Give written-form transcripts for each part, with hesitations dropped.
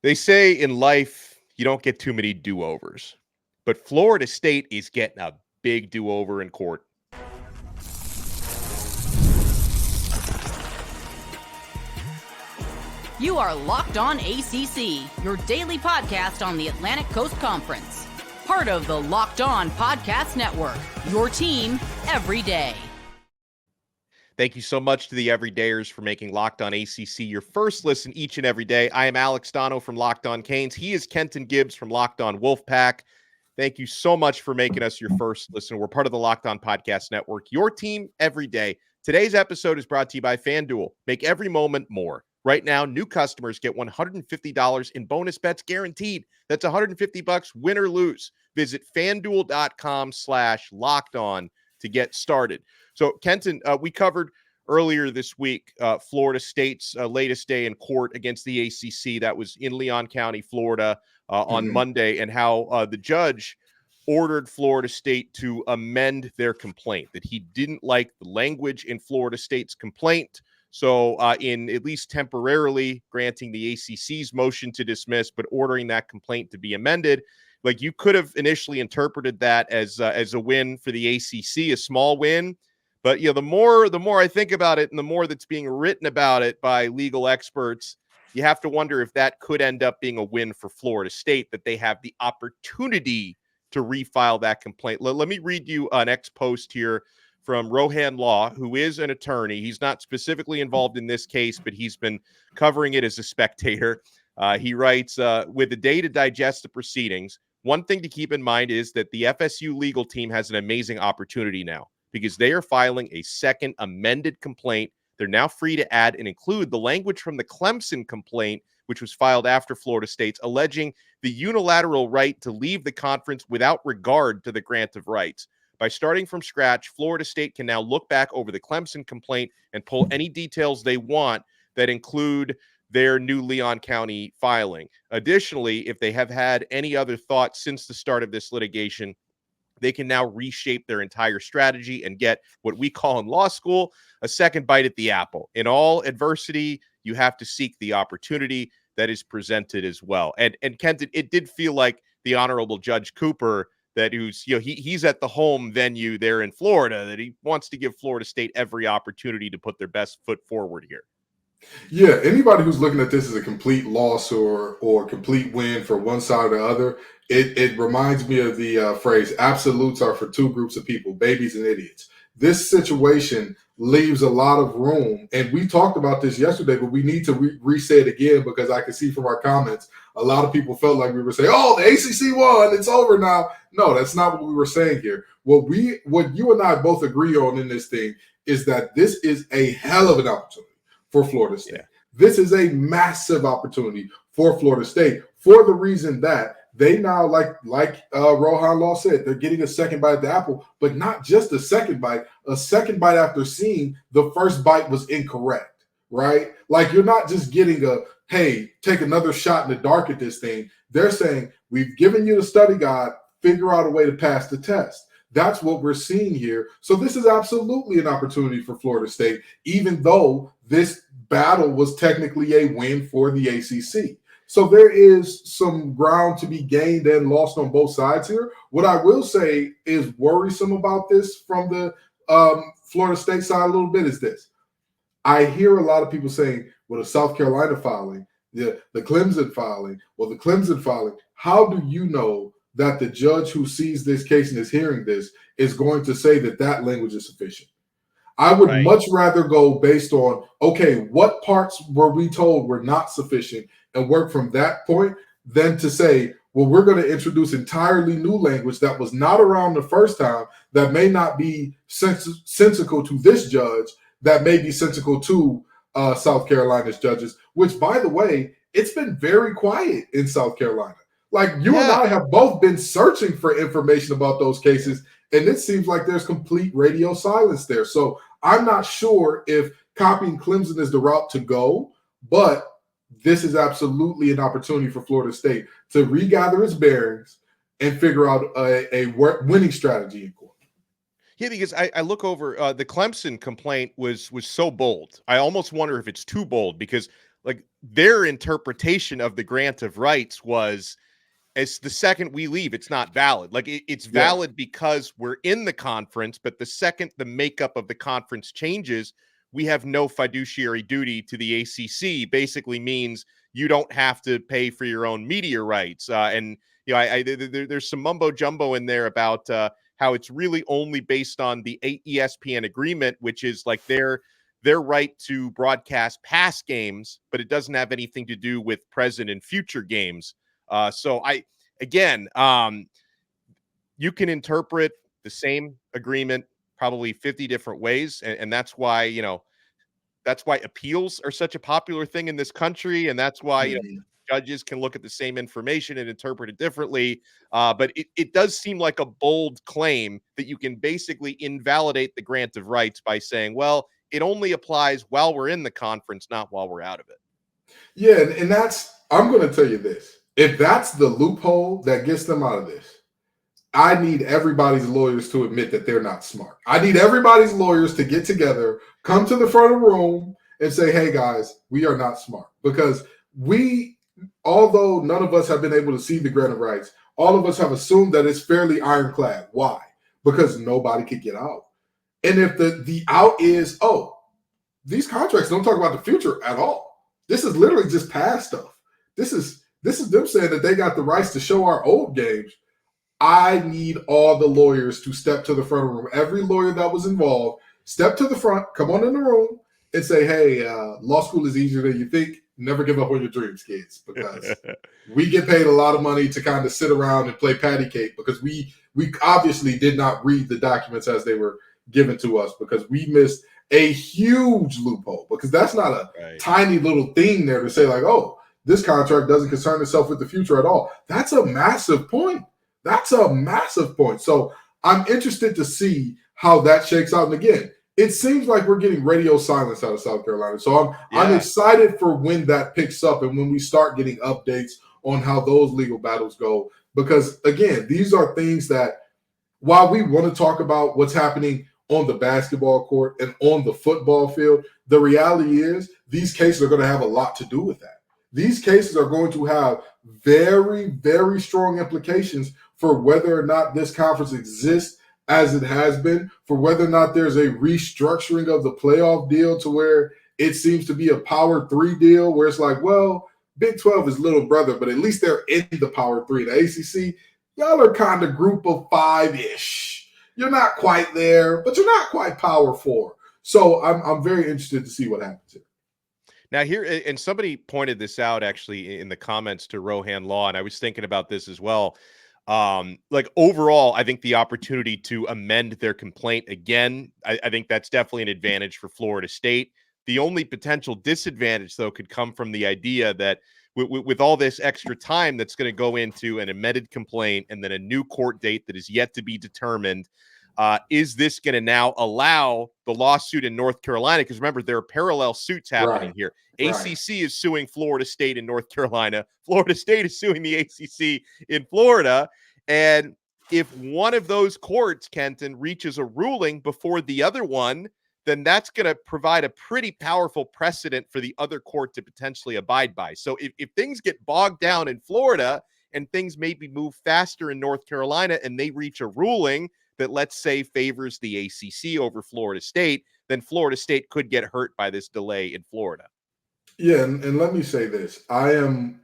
They say in life, you don't get too many do-overs. But Florida State is getting a big do-over in court. You are Locked On ACC, your daily podcast on the Atlantic Coast Conference. Part of the Locked On Podcast Network, your team every day. Thank you so much to the Everydayers for making Locked On ACC your first listen each and every day. I am Alex Donno from Locked On Canes. He is Kenton Gibbs from Locked On Wolfpack. Thank you so much for making us your first listen. We're part of the Locked On Podcast Network, your team every day. Today's episode is brought to you by FanDuel. Make every moment more. Right now, new customers get $150 in bonus bets guaranteed. That's $150 win or lose. Visit FanDuel.com/lockedon to get started. So, Kenton, we covered earlier this week Florida State's latest day in court against the ACC. That was in Leon County, Florida, on Monday, and how the judge ordered Florida State to amend their complaint, that he didn't like the language in Florida State's complaint. So in at least temporarily granting the ACC's motion to dismiss, but ordering that complaint to be amended. Like, you could have initially interpreted that as a win for the ACC, a small win. But the more I think about it, and the more that's being written about it by legal experts, you have to wonder if that could end up being a win for Florida State, that they have the opportunity to refile that complaint. Let me read you an ex post here from Rohan Law, who is an attorney. He's not specifically involved in this case, but he's been covering it as a spectator. He writes, with a day to digest the proceedings, one thing to keep in mind is that the FSU legal team has an amazing opportunity now, because they are filing a second amended complaint. They're now free to add and include the language from the Clemson complaint, which was filed after Florida State's, alleging the unilateral right to leave the conference without regard to the grant of rights. By starting from scratch, Florida State can now look back over the Clemson complaint and pull any details they want that include their new Leon County filing. Additionally, if they have had any other thoughts since the start of this litigation, they can now reshape their entire strategy and get what we call in law school a second bite at the apple. In all adversity, you have to seek the opportunity that is presented as well. And Kenton, it did feel like the Honorable Judge Cooper, that he's at the home venue there in Florida, that he wants to give Florida State every opportunity to put their best foot forward here. Yeah, anybody who's looking at this as a complete loss or complete win for one side or the other, it reminds me of the phrase, absolutes are for two groups of people, babies and idiots. This situation leaves a lot of room, and we talked about this yesterday, but we need to re-say it again, because I can see from our comments, a lot of people felt like we were saying, oh, the ACC won, it's over now. No, that's not what we were saying here. What you and I both agree on in this thing is that this is a hell of an opportunity for Florida State. Yeah. This is a massive opportunity for Florida State, for the reason that they now, like Rohan Law said, they're getting a second bite at the apple, but not just a second bite after seeing the first bite was incorrect, right? Like, you're not just getting hey, take another shot in the dark at this thing. They're saying, we've given you the study guide, figure out a way to pass the test. That's what we're seeing here. So this is absolutely an opportunity for Florida State, even though this battle was technically a win for the ACC. So there is some ground to be gained and lost on both sides here. What I will say is worrisome about this from the Florida State side a little bit is this. I hear a lot of people saying, well, the South Carolina filing, the Clemson filing, how do you know that the judge who sees this case and is hearing this is going to say that language is sufficient? I would much rather go based on, okay, what parts were we told were not sufficient, and work from that point, than to say, well, we're going to introduce entirely new language that was not around the first time, that may not be sensical to this judge, that may be sensical to South Carolina's judges, which, by the way, it's been very quiet in South Carolina. Like, you and I have both been searching for information about those cases, and it seems like there's complete radio silence there. So I'm not sure if copying Clemson is the route to go, but this is absolutely an opportunity for Florida State to regather its bearings and figure out a winning strategy in court. Yeah, because I look over the Clemson complaint was so bold. I almost wonder if it's too bold, because like their interpretation of the grant of rights was, as the second we leave, it's not valid. Like it's valid because we're in the conference, but the second the makeup of the conference changes, we have no fiduciary duty to the ACC. Basically means you don't have to pay for your own media rights. And there's some mumbo jumbo in there about how it's really only based on the ESPN agreement, which is like their right to broadcast past games, but it doesn't have anything to do with present and future games. So you can interpret the same agreement probably 50 different ways. And that's why, that's why appeals are such a popular thing in this country. And that's why, judges can look at the same information and interpret it differently. But it does seem like a bold claim that you can basically invalidate the grant of rights by saying, well, it only applies while we're in the conference, not while we're out of it. Yeah, and I'm going to tell you this. If that's the loophole that gets them out of this, I need everybody's lawyers to admit that they're not smart. I need everybody's lawyers to get together, come to the front of the room, and say, hey, guys, we are not smart. Because although none of us have been able to see the grant of rights, all of us have assumed that it's fairly ironclad. Why? Because nobody could get out. And if the out is, these contracts don't talk about the future at all. This is literally just past stuff. This is them saying that they got the rights to show our old games. I need all the lawyers to step to the front of the room. Every lawyer that was involved, step to the front, come on in the room, and say, hey, law school is easier than you think. Never give up on your dreams, kids, because we get paid a lot of money to kind of sit around and play patty cake because we obviously did not read the documents as they were given to us because we missed a huge loophole, because that's not a tiny little thing there to say like, oh, this contract doesn't concern itself with the future at all. That's a massive point. So I'm interested to see how that shakes out. And again, it seems like we're getting radio silence out of South Carolina. So I'm excited for when that picks up and when we start getting updates on how those legal battles go. Because again, these are things that while we want to talk about what's happening on the basketball court and on the football field, the reality is these cases are going to have a lot to do with that. These cases are going to have very, very strong implications for whether or not this conference exists as it has been, for whether or not there's a restructuring of the playoff deal to where it seems to be a Power 3 deal where it's like, well, Big 12 is little brother, but at least they're in the Power 3. The ACC, y'all are kind of group of 5-ish. You're not quite there, but you're not quite Power 4. So I'm very interested to see what happens here. Now here, and somebody pointed this out actually in the comments to Rohan Law, and I was thinking about this as well. Like overall, I think the opportunity to amend their complaint again, I think that's definitely an advantage for Florida State. The only potential disadvantage, though, could come from the idea that with all this extra time that's going to go into an amended complaint and then a new court date that is yet to be determined, is this going to now allow the lawsuit in North Carolina? Because remember, there are parallel suits happening here. ACC is suing Florida State in North Carolina. Florida State is suing the ACC in Florida. And if one of those courts, Kenton, reaches a ruling before the other one, then that's going to provide a pretty powerful precedent for the other court to potentially abide by. So if things get bogged down in Florida and things maybe move faster in North Carolina and they reach a ruling that, let's say, favors the ACC over Florida State, then Florida State could get hurt by this delay in Florida. Yeah, and let me say this. I am,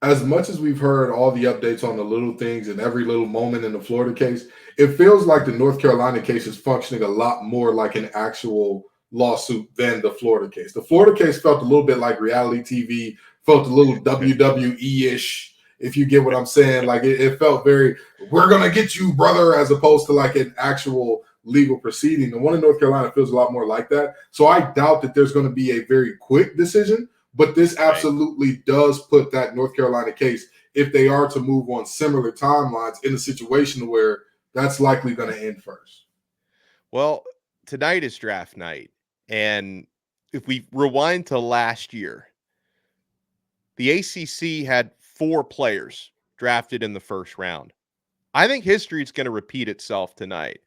as much as we've heard all the updates on the little things and every little moment in the Florida case, it feels like the North Carolina case is functioning a lot more like an actual lawsuit than the Florida case. The Florida case felt a little bit like reality TV, felt a little WWE-ish, if you get what I'm saying. Like it felt very, we're going to get you, brother, as opposed to like an actual legal proceeding. The one in North Carolina feels a lot more like that. So I doubt that there's going to be a very quick decision, but this absolutely does put that North Carolina case, if they are to move on similar timelines, in a situation where that's likely going to end first. Well, tonight is draft night. And if we rewind to last year, the ACC had 4 players drafted in the first round. I think history is going to repeat itself tonight.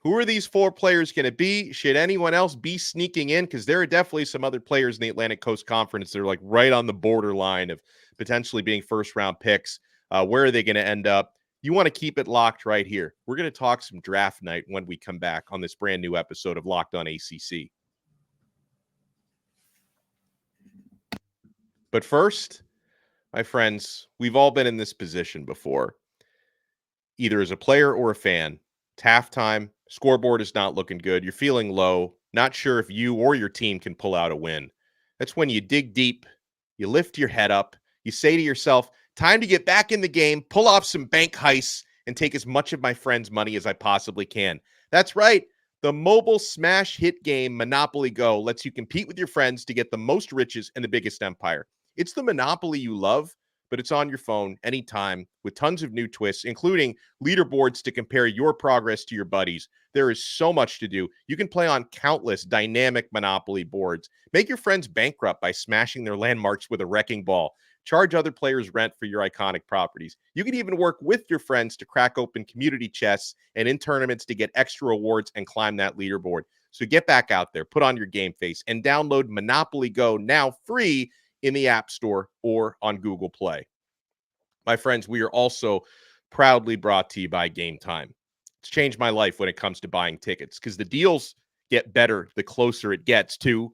Who are these 4 players going to be? Should anyone else be sneaking in? Because there are definitely some other players in the Atlantic Coast Conference that are like right on the borderline of potentially being first-round picks. Where are they going to end up? You want to keep it locked right here. We're going to talk some draft night when we come back on this brand new episode of Locked On ACC. But first, my friends, we've all been in this position before, either as a player or a fan. It's halftime, scoreboard is not looking good. You're feeling low, not sure if you or your team can pull out a win. That's when you dig deep, you lift your head up, you say to yourself, time to get back in the game, pull off some bank heists, and take as much of my friends' money as I possibly can. That's right. The mobile smash hit game Monopoly Go lets you compete with your friends to get the most riches and the biggest empire. It's the Monopoly you love, but it's on your phone anytime with tons of new twists, including leaderboards to compare your progress to your buddies. There is so much to do. You can play on countless dynamic Monopoly boards. Make your friends bankrupt by smashing their landmarks with a wrecking ball. Charge other players rent for your iconic properties. You can even work with your friends to crack open community chests and in tournaments to get extra rewards and climb that leaderboard. So get back out there, put on your game face, and download Monopoly Go now free in the App Store or on Google Play. My friends, we are also proudly brought to you by Game Time. It's changed my life when it comes to buying tickets because the deals get better the closer it gets to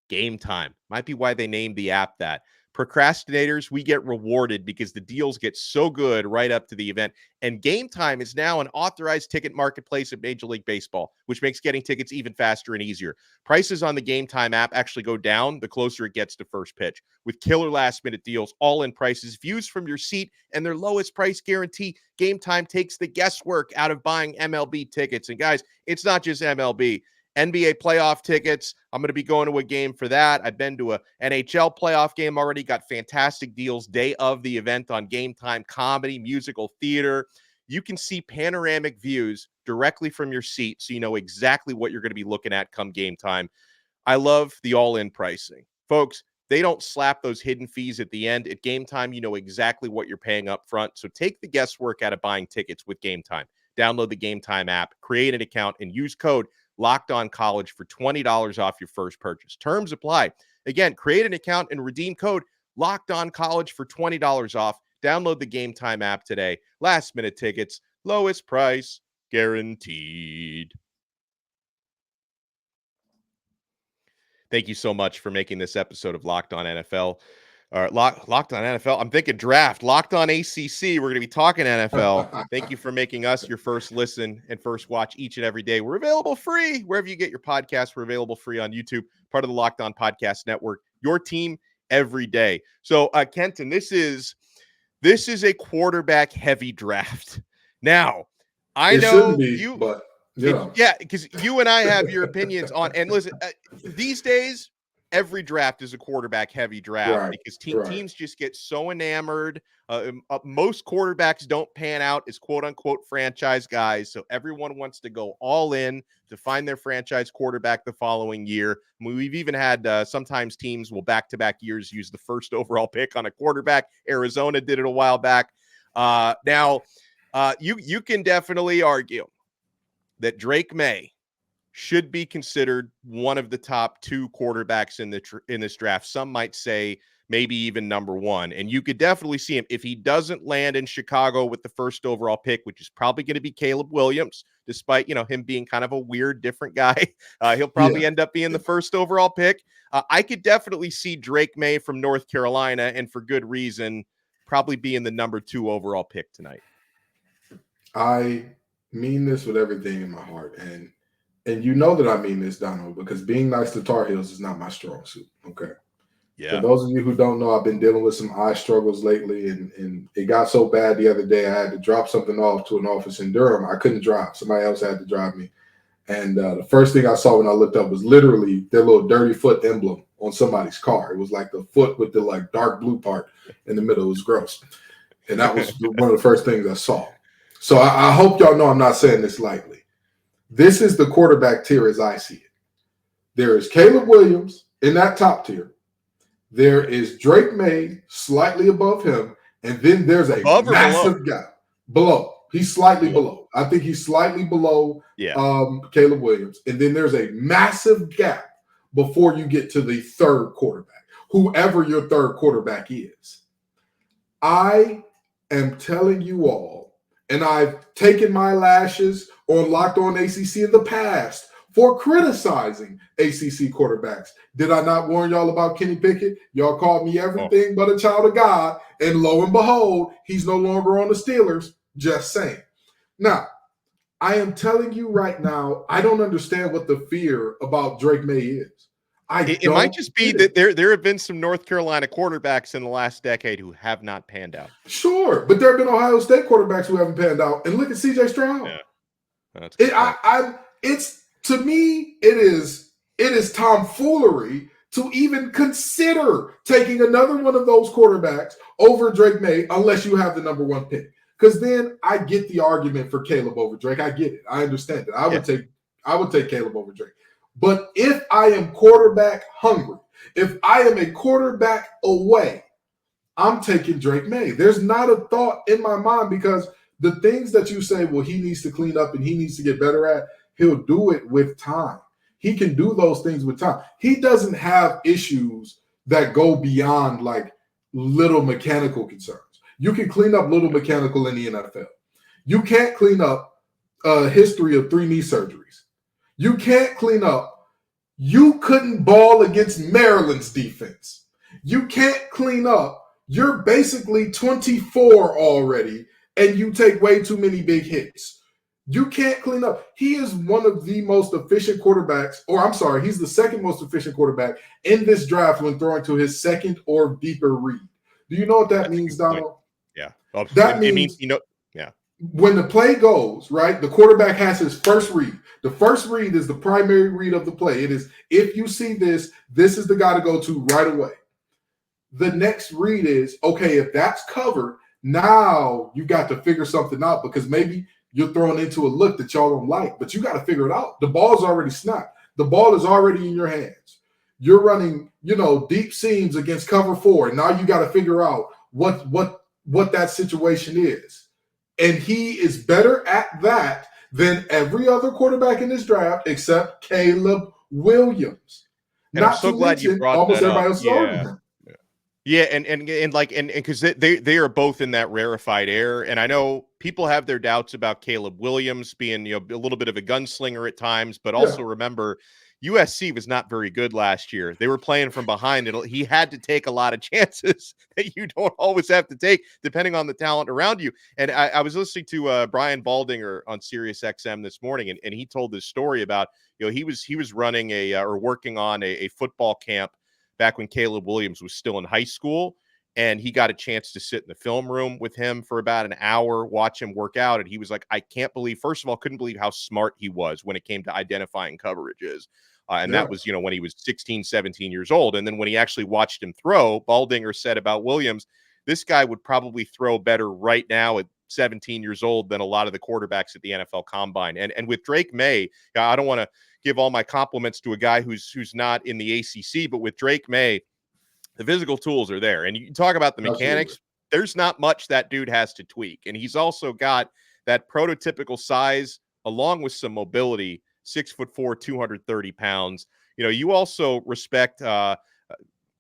Game Time. Might be why they named the app that. Procrastinators, we get rewarded because the deals get so good right up to the event. And Game Time is now an authorized ticket marketplace at Major League Baseball, which makes getting tickets even faster and easier. Prices on the Game Time app actually go down the closer it gets to first pitch. With killer last-minute deals, all-in prices, views from your seat, and their lowest price guarantee, Game Time takes the guesswork out of buying MLB tickets. And guys, it's not just MLB. NBA playoff tickets. I'm going to be going to a game for that. I've been to a NHL playoff game already. Got fantastic deals day of the event on Game Time. Comedy, musical theater. You can see panoramic views directly from your seat, so you know exactly what you're going to be looking at come game time. I love the all-in pricing. Folks, they don't slap those hidden fees at the end. At Game Time, you know exactly what you're paying up front. So take the guesswork out of buying tickets with Game Time. Download the Game Time app, create an account, and use code Locked On College for $20 off your first purchase. Terms apply. Again, create an account and redeem code Locked On College for $20 off. Download the Game Time app today. Last minute tickets, lowest price guaranteed. Thank you so much for making this episode of Locked On NFL. Locked On NFL. I'm thinking draft. Locked On ACC. We're going to be talking NFL. Thank you for making us your first listen and first watch each and every day. We're available free wherever you get your podcasts. We're available free on YouTube, part of the Locked On Podcast Network. Your team every day. So, Kenton, this is a quarterback heavy draft. Now, I know you, but yeah, because you and I have your opinions on. And listen, these days, every draft is a quarterback-heavy draft because teams just get so enamored. Most quarterbacks don't pan out as quote-unquote franchise guys, so everyone wants to go all in to find their franchise quarterback the following year. We've even had sometimes teams will back-to-back years use the first overall pick on a quarterback. Arizona did it a while back. Now, you can definitely argue that Drake Maye should be considered one of the top 2 quarterbacks in this draft. Some might say maybe even number 1. And you could definitely see him if he doesn't land in Chicago with the first overall pick, which is probably going to be Caleb Williams, despite, him being kind of a weird, different guy. He'll probably end up being the first overall pick. I could definitely see Drake Maye from North Carolina, and for good reason, probably being the number 2 overall pick tonight. I mean this with everything in my heart. And you know that I mean this, Donno, because being nice to Tar Heels is not my strong suit. Okay. Yeah. For those of you who don't know, I've been dealing with some eye struggles lately, and it got so bad the other day I had to drop something off to an office in Durham. I couldn't drive. Somebody else had to drive me. And the first thing I saw when I looked up was literally their little dirty foot emblem on somebody's car. It was like the foot with the dark blue part in the middle. It was gross. And that was one of the first things I saw. So I hope y'all know I'm not saying this lightly. This is the quarterback tier as I see it. There is Caleb Williams in that top tier. There is Drake Maye slightly above him. And then there's a massive gap below. He's slightly below. I think he's slightly below Caleb Williams. And then there's a massive gap before you get to the third quarterback, whoever your third quarterback is. I am telling you all, and I've taken my lashes on Locked On ACC in the past for criticizing ACC quarterbacks. Did I not warn y'all about Kenny Pickett? Y'all called me everything but a child of God, and lo and behold, he's no longer on the Steelers. Just saying. Now, I am telling you right now, I don't understand what the fear about Drake Maye is. It might just be that there have been some North Carolina quarterbacks in the last decade who have not panned out. Sure, but there have been Ohio State quarterbacks who haven't panned out. And look at C.J. Stroud. Yeah. To me, it is tomfoolery to even consider taking another one of those quarterbacks over Drake Maye unless you have the number one pick. Because then I get the argument for Caleb over Drake. I get it. I understand it. I would take Caleb over Drake. But if I am quarterback hungry, if I am a quarterback away, I'm taking Drake Maye. There's not a thought in my mind because the things that you say, well, he needs to clean up and he needs to get better at, he'll do it with time. He can do those things with time. He doesn't have issues that go beyond like little mechanical concerns. You can clean up little mechanical in the NFL. You can't clean up a history of 3 knee surgeries. You can't clean up. You couldn't ball against Maryland's defense. You can't clean up. You're basically 24 already, and you take way too many big hits. You can't clean up. He is one of the most efficient quarterbacks, he's the second most efficient quarterback in this draft when throwing to his second or deeper read. Do you know what that means, Donno? Yeah. That means when the play goes, right, the quarterback has his first read. The first read is the primary read of the play. It is, if you see this, this is the guy to go to right away. The next read is, okay, if that's covered, now you got to figure something out because maybe you're throwing into a look that y'all don't like, but you got to figure it out. The ball's already snapped. The ball is already in your hands. You're running, deep seams against cover 4, and now you got to figure out what that situation is. And he is better at that than every other quarterback in this draft except Caleb Williams. And I'm so glad you brought almost that everybody up. else started him. Yeah, and because they are both in that rarefied air, and I know people have their doubts about Caleb Williams being a little bit of a gunslinger at times, but also remember USC was not very good last year. They were playing from behind. He had to take a lot of chances that you don't always have to take, depending on the talent around you. And I was listening to Brian Baldinger on Sirius XM this morning, and he told this story about he was running or working on a football camp back when Caleb Williams was still in high school, and he got a chance to sit in the film room with him for about an hour, watch him work out, and he was like, couldn't believe how smart he was when it came to identifying coverages. And that was, when he was 16, 17 years old. And then when he actually watched him throw, Baldinger said about Williams, this guy would probably throw better right now at 17 years old than a lot of the quarterbacks at the NFL Combine. And with Drake Maye, I don't want to give all my compliments to a guy who's not in the ACC, but with Drake Maye, the physical tools are there. And you can talk about the mechanics. Absolutely. There's not much that dude has to tweak. And he's also got that prototypical size along with some mobility, 6'4", 230 pounds. You also respect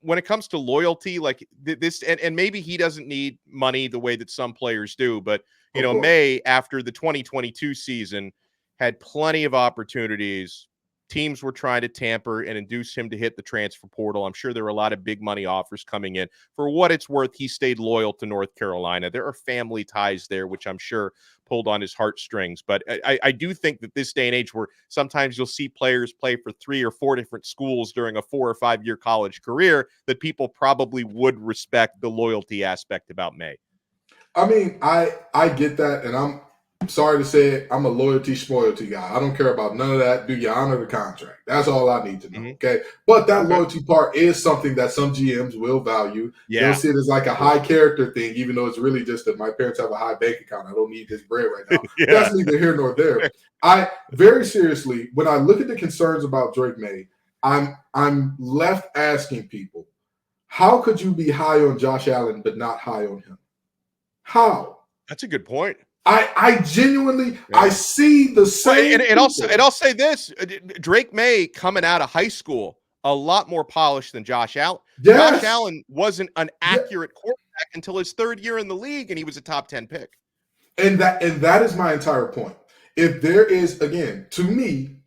when it comes to loyalty, like this, and maybe he doesn't need money the way that some players do, but Maye, after the 2022 season, had plenty of opportunities. Teams were trying to tamper and induce him to hit the transfer portal. I'm sure there were a lot of big money offers coming in. For what it's worth, he stayed loyal to North Carolina. There are family ties there, which I'm sure pulled on his heartstrings. But I do think that this day and age where sometimes you'll see players play for 3 or 4 different schools during a 4 or 5 year college career, that people probably would respect the loyalty aspect about Maye. I mean, I get that, and I'm sorry to say it, I'm a loyalty schmoyalty guy. I don't care about none of that. Do you honor the contract? That's all I need to know, okay? But that loyalty part is something that some GMs will value. Yeah. They'll see it as like a high character thing, even though it's really just that my parents have a high bank account. I don't need this bread right now. That's neither here nor there. Very seriously, when I look at the concerns about Drake Maye, I'm left asking people, how could you be high on Josh Allen but not high on him? How? That's a good point. I genuinely, I see the same. And I'll say this: Drake Maye coming out of high school a lot more polished than Josh Allen. Yes. Josh Allen wasn't an Yeah. accurate quarterback until his third year in the league, and he was a top 10 pick. And that is my entire point. If there is, again, to me,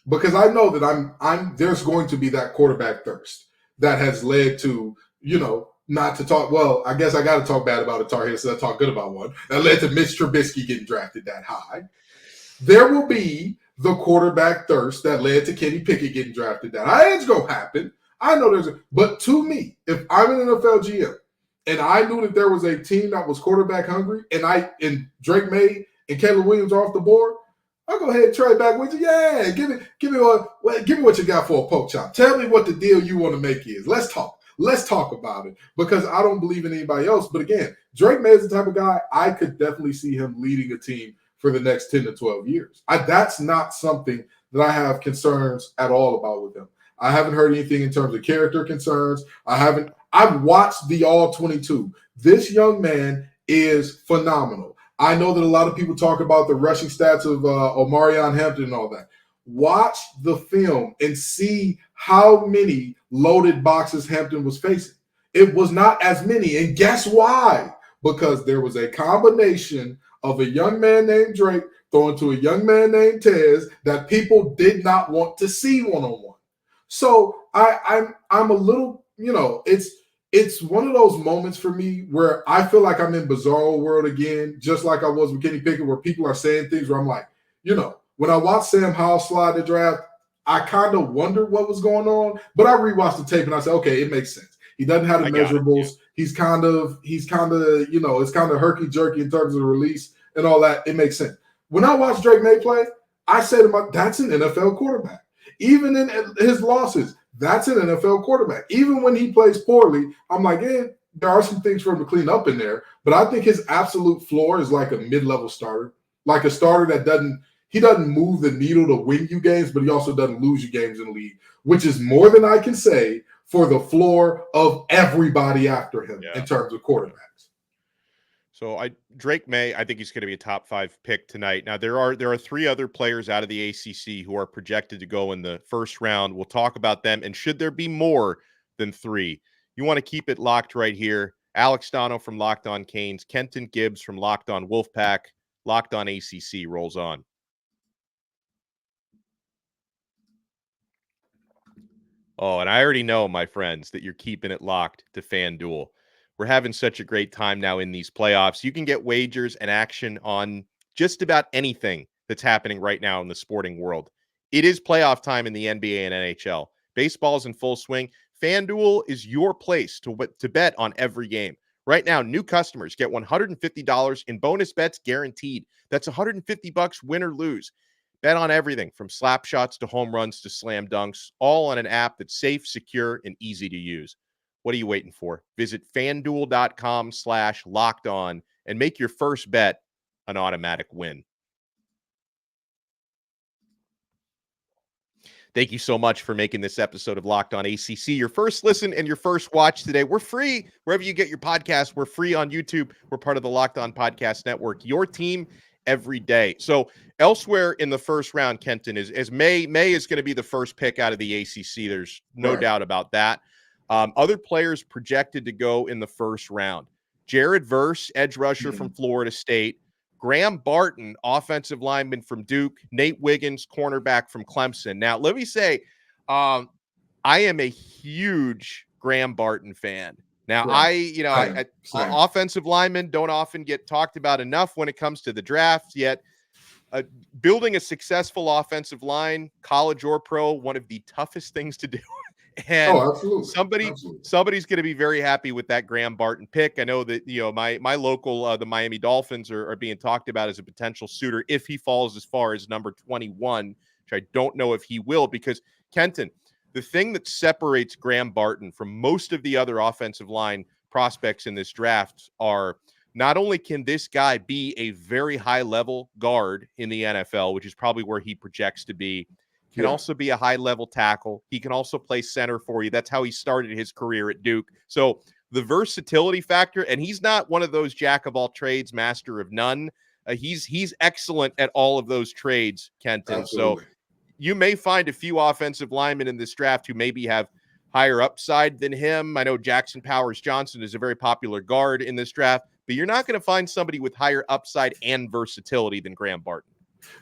because I know that there's going to be that quarterback thirst that has led to, not to talk. Well, I guess I got to talk bad about a Tar Heel, so I talk good about one. That led to Mitch Trubisky getting drafted that high. There will be the quarterback thirst that led to Kenny Pickett getting drafted that high. It's gonna happen. I know but to me, if I'm an NFL GM and I knew that there was a team that was quarterback hungry, and Drake Maye and Caleb Williams are off the board, I'll go ahead and trade back with you. Yeah, give me what you got for a poke chop. Tell me what the deal you want to make is. Let's talk. Let's talk about it, because I don't believe in anybody else. But again, Drake Maye is the type of guy I could definitely see him leading a team for the next 10 to 12 years. That's not something that I have concerns at all about with him. I haven't heard anything in terms of character concerns. I've watched the all 22. This young man is phenomenal. I know that a lot of people talk about the rushing stats of Omarion Hampton and all that. Watch the film and see how many loaded boxes Hampton was facing. It was not as many. And guess why? Because there was a combination of a young man named Drake throwing to a young man named Tez that people did not want to see one-on-one. So I'm a little, it's one of those moments for me where I feel like I'm in Bizarro World again, just like I was with Kenny Pickett, where people are saying things where I'm like, when I watched Sam Howell slide the draft, I kind of wondered what was going on, but I rewatched the tape and I said, okay, it makes sense. He doesn't have the measurables. He's kind of, it's kind of herky-jerky in terms of the release and all that. It makes sense. When I watch Drake Maye play, I say to myself, that's an NFL quarterback. Even in his losses, that's an NFL quarterback. Even when he plays poorly, I'm like, there are some things for him to clean up in there. But I think his absolute floor is like a mid-level starter, like a starter that doesn't move the needle to win you games, but he also doesn't lose you games in the league, which is more than I can say for the floor of everybody after him in terms of quarterbacks. So Drake Maye, I think he's going to be a top 5 pick tonight. Now there are 3 other players out of the ACC who are projected to go in the first round. We'll talk about them, and should there be more than 3, you want to keep it locked right here. Alex Donno from Locked On Canes, Kenton Gibbs from Locked On Wolfpack, Locked On ACC rolls on. Oh, and I already know, my friends, that you're keeping it locked to FanDuel. We're having such a great time now in these playoffs. You can get wagers and action on just about anything that's happening right now in the sporting world. It is playoff time in the NBA and NHL. Baseball's in full swing. FanDuel is your place to bet on every game. Right now, new customers get $150 in bonus bets guaranteed. That's $150 win or lose. Bet on everything from slap shots to home runs to slam dunks, all on an app that's safe, secure, and easy to use. What are you waiting for? Visit FanDuel.com/lockedon and make your first bet an automatic win. Thank you so much for making this episode of Locked On ACC your first listen and your first watch today. We're free wherever you get your podcasts. We're free on YouTube. We're part of the Locked On Podcast Network, your team every day. So elsewhere in the first round, Kenton, is Maye is going to be the first pick out of the ACC. There's no doubt about that. Other players projected to go in the first round: Jared Verse, edge rusher from Florida State; Graham Barton, offensive lineman from Duke; Nate Wiggins, cornerback from Clemson. Now, let me say, I am a huge Graham Barton fan. Now, offensive linemen don't often get talked about enough when it comes to the draft, yet building a successful offensive line, college or pro, one of the toughest things to do. And somebody's going to be very happy with that Graham Barton pick. I know that, my local, the Miami Dolphins are being talked about as a potential suitor if he falls as far as number 21, which I don't know if he will, because Kenton, the thing that separates Graham Barton from most of the other offensive line prospects in this draft are not only can this guy be a very high level guard in the NFL, which is probably where he projects to be, can also be a high-level tackle. He can also play center for you. That's how he started his career at Duke. So the versatility factor, and he's not one of those jack-of-all-trades, master of none. He's excellent at all of those trades, Kenton. Absolutely. So you may find a few offensive linemen in this draft who maybe have higher upside than him. I know Jackson Powers Johnson is a very popular guard in this draft, but you're not going to find somebody with higher upside and versatility than Graham Barton.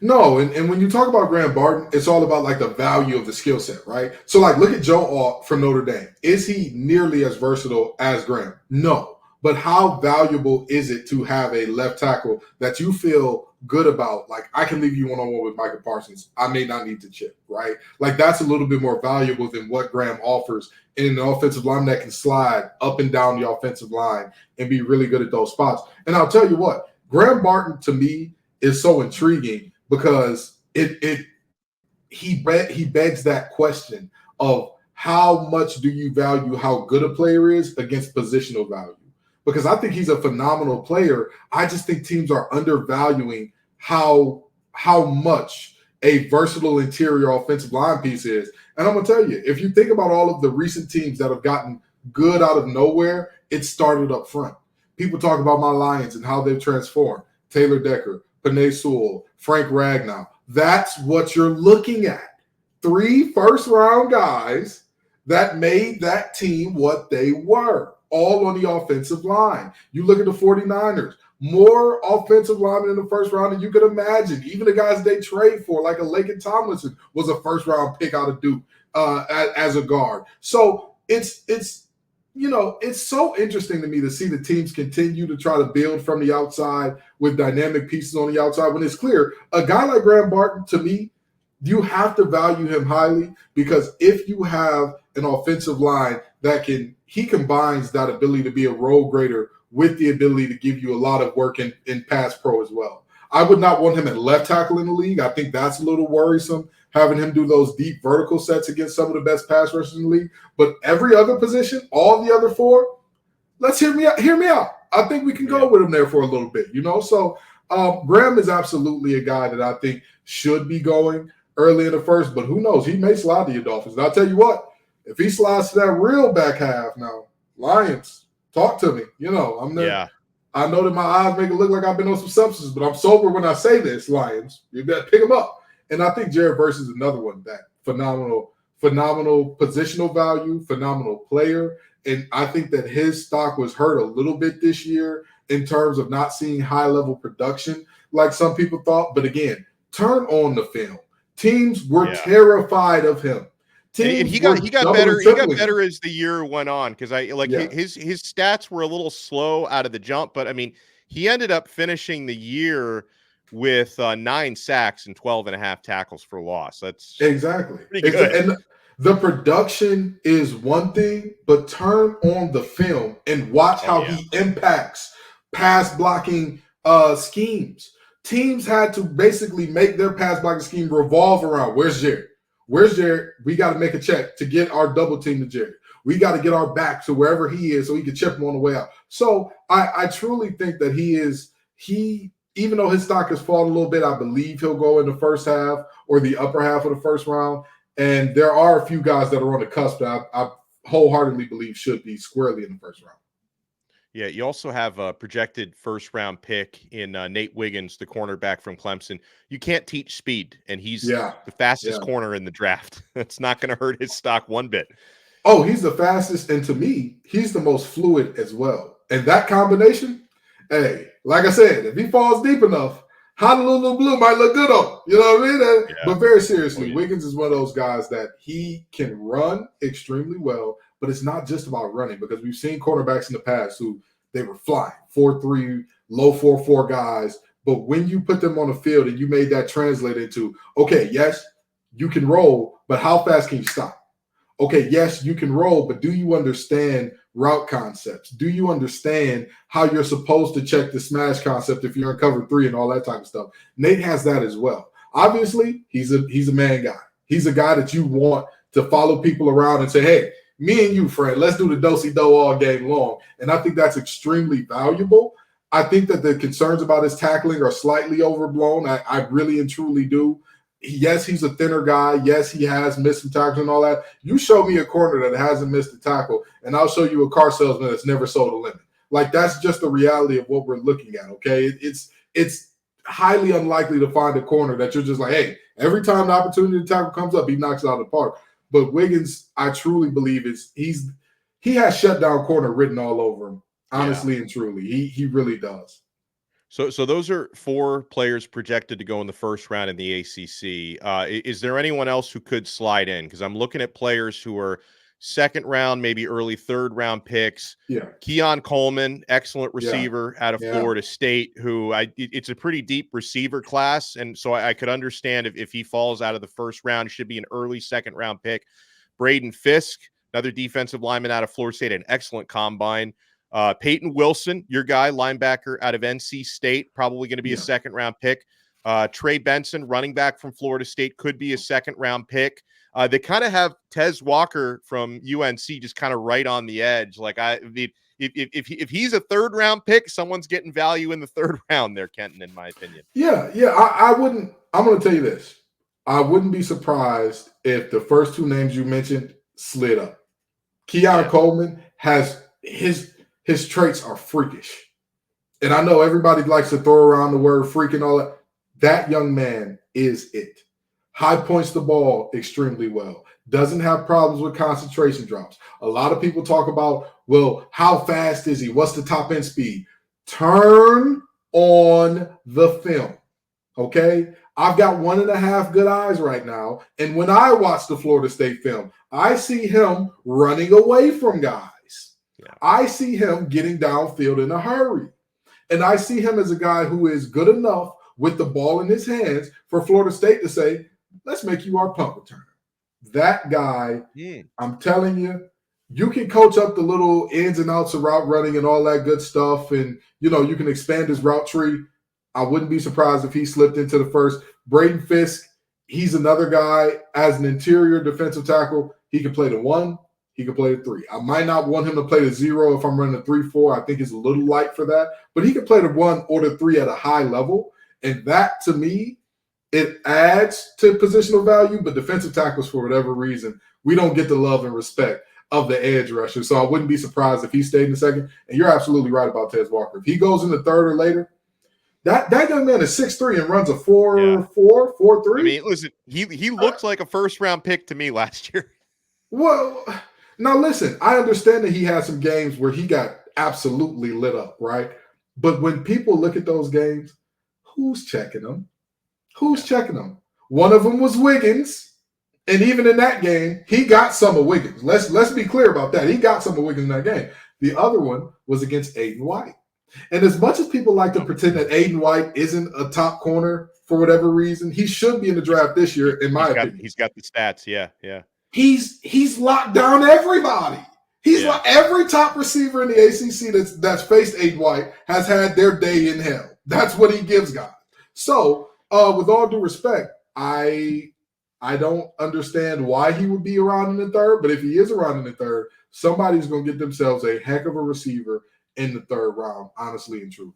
No, and when you talk about Graham Barton, it's all about like the value of the skill set, right? So like look at Joe Alt from Notre Dame. Is he nearly as versatile as Graham? No. But how valuable is it to have a left tackle that you feel good about? Like, I can leave you one-on-one with Micah Parsons. I may not need to chip, right? Like, that's a little bit more valuable than what Graham offers in an offensive line that can slide up and down the offensive line and be really good at those spots. And I'll tell you what, Graham Barton, to me, is so intriguing because he begs that question of how much do you value how good a player is against positional value? Because I think he's a phenomenal player. I just think teams are undervaluing how much a versatile interior offensive line piece is. And I'm going to tell you, if you think about all of the recent teams that have gotten good out of nowhere, it started up front. People talk about my Lions and how they've transformed. Taylor Decker, Penei Sewell, Frank Ragnow. That's what you're looking at. 3 first-round guys that made that team what they were. All on the offensive line. You look at the 49ers, more offensive linemen in the first round than you could imagine. Even the guys they trade for, like a Laken Tomlinson, was a first-round pick out of Duke as a guard. So it's so interesting to me to see the teams continue to try to build from the outside with dynamic pieces on the outside when it's clear. A guy like Graham Barton, to me, you have to value him highly because if you have an offensive line that he combines that ability to be a role grader with the ability to give you a lot of work in pass pro as well. I would not want him at left tackle in the league. I think that's a little worrisome, having him do those deep vertical sets against some of the best pass rushers in the league. But every other position, all the other 4, let's hear me out. I think we can go with him there for a little bit, So Graham is absolutely a guy that I think should be going early in the first, but who knows? He may slide to your Dolphins. And I'll tell you what, if he slides to that real back half now, Lions, talk to me. I'm there. Yeah. I know that my eyes make it look like I've been on some substances, but I'm sober when I say this, Lions. You better pick him up. And I think Jared Verse is another one, that phenomenal positional value, phenomenal player. And I think that his stock was hurt a little bit this year in terms of not seeing high-level production like some people thought. But again, turn on the film. Teams were terrified of him. And he got better. He got better as the year went on because his stats were a little slow out of the jump, but I mean he ended up finishing the year with 9 sacks and 12.5 tackles for loss. That's exactly pretty good. And the production is one thing, but turn on the film and watch how he impacts pass blocking schemes. Teams had to basically make their pass blocking scheme revolve around where's Jared. Where's Jared? We got to make a check to get our double team to Jared. We got to get our back to wherever he is so he can chip him on the way out. So I truly think that even though his stock has fallen a little bit, I believe he'll go in the first half or the upper half of the first round. And there are a few guys that are on the cusp that I wholeheartedly believe should be squarely in the first round. Yeah, you also have a projected first-round pick in Nate Wiggins, the cornerback from Clemson. You can't teach speed, and he's the fastest corner in the draft. It's not going to hurt his stock one bit. Oh, he's the fastest, and to me, he's the most fluid as well. And that combination, hey, like I said, if he falls deep enough, Honolulu Blue might look good on him. You know what I mean? Yeah. But very seriously, Wiggins is one of those guys that he can run extremely well, but it's not just about running because we've seen quarterbacks in the past who they were flying 4.3, low 4.4 guys. But when you put them on the field and you made that translate into, okay, yes, you can roll, but how fast can you stop? Okay, yes, you can roll, but do you understand route concepts? Do you understand how you're supposed to check the smash concept if you're in cover 3 and all that type of stuff? Nate has that as well. Obviously, he's a man guy. He's a guy that you want to follow people around and say, hey, me and you, friend, let's do the do-si-do all game long. And I think that's extremely valuable. I think that the concerns about his tackling are slightly overblown. I really and truly do. Yes, he's a thinner guy. Yes, he has missed some tackles and all that. You show me a corner that hasn't missed a tackle, and I'll show you a car salesman that's never sold a lemon. Like, that's just the reality of what we're looking at, okay? It's highly unlikely to find a corner that you're just like, hey, every time the opportunity to tackle comes up, he knocks it out of the park. But Wiggins, I truly believe he has shutdown corner written all over him, honestly and truly. He really does. So those are 4 players projected to go in the first round in the ACC. Is there anyone else who could slide in? Because I'm looking at players who are second round, maybe early third round picks. Yeah. Keon Coleman, excellent receiver out of Florida State, who it's a pretty deep receiver class. And so I could understand if he falls out of the first round, should be an early second round pick. Braden Fiske, another defensive lineman out of Florida State, an excellent combine. Peyton Wilson, your guy, linebacker out of NC State, probably going to be a second-round pick. Trey Benson, running back from Florida State, could be a second-round pick. They kind of have Tez Walker from UNC just kind of right on the edge. Like if he's a third-round pick, someone's getting value in the third round there, Kenton, in my opinion. Yeah. I wouldn't. I'm going to tell you this. I wouldn't be surprised if the first 2 names you mentioned slid up. Keon Coleman has his traits are freakish. And I know everybody likes to throw around the word freak and all that. That young man is it. High points the ball extremely well. Doesn't have problems with concentration drops. A lot of people talk about, well, how fast is he? What's the top end speed? Turn on the film, okay? I've got 1.5 good eyes right now. And when I watch the Florida State film, I see him running away from guys. I see him getting downfield in a hurry. And I see him as a guy who is good enough with the ball in his hands for Florida State to say, let's make you our punt returner. That guy, I'm telling you, you can coach up the little ins and outs of route running and all that good stuff. And, you can expand his route tree. I wouldn't be surprised if he slipped into the first. Braden Fiske, he's another guy as an interior defensive tackle. He can play the 1. He can play the 3. I might not want him to play the 0 if I'm running the 3-4. I think he's a little light for that. But he can play the 1 or the 3 at a high level. And that, to me, it adds to positional value. But defensive tackles, for whatever reason, we don't get the love and respect of the edge rusher. So I wouldn't be surprised if he stayed in the second. And you're absolutely right about Tez Walker. If he goes in the third or later, that young man is 6'3" and runs a 4.4, 4.3. I mean, listen, he looked like a first-round pick to me last year. Well, now listen, I understand that he had some games where he got absolutely lit up, right? But when people look at those games, who's checking them? Who's checking them? One of them was Wiggins. And even in that game, he got some of Wiggins. Let's be clear about that. He got some of Wiggins in that game. The other one was against Aiden White. And as much as people like to pretend that Aiden White isn't a top corner for whatever reason, he should be in the draft this year, in my opinion. He's got the stats, yeah. He's locked down everybody. He's like every top receiver in the ACC that's faced Aiden White has had their day in hell. That's what he gives guys. So, with all due respect, I don't understand why he would be around in the third, but if he is around in the third, somebody's going to get themselves a heck of a receiver in the third round, honestly and truly.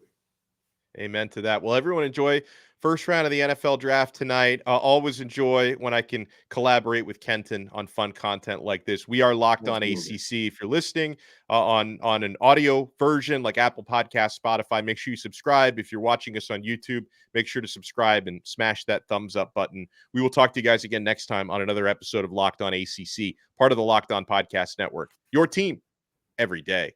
Amen to that. Well, everyone enjoy first round of the NFL draft tonight. Always enjoy when I can collaborate with Kenton on fun content like this. We are Locked On ACC. If you're listening on an audio version like Apple Podcasts, Spotify, make sure you subscribe. If you're watching us on YouTube, make sure to subscribe and smash that thumbs up button. We will talk to you guys again next time on another episode of Locked On ACC, part of the Locked On Podcast Network. Your team every day.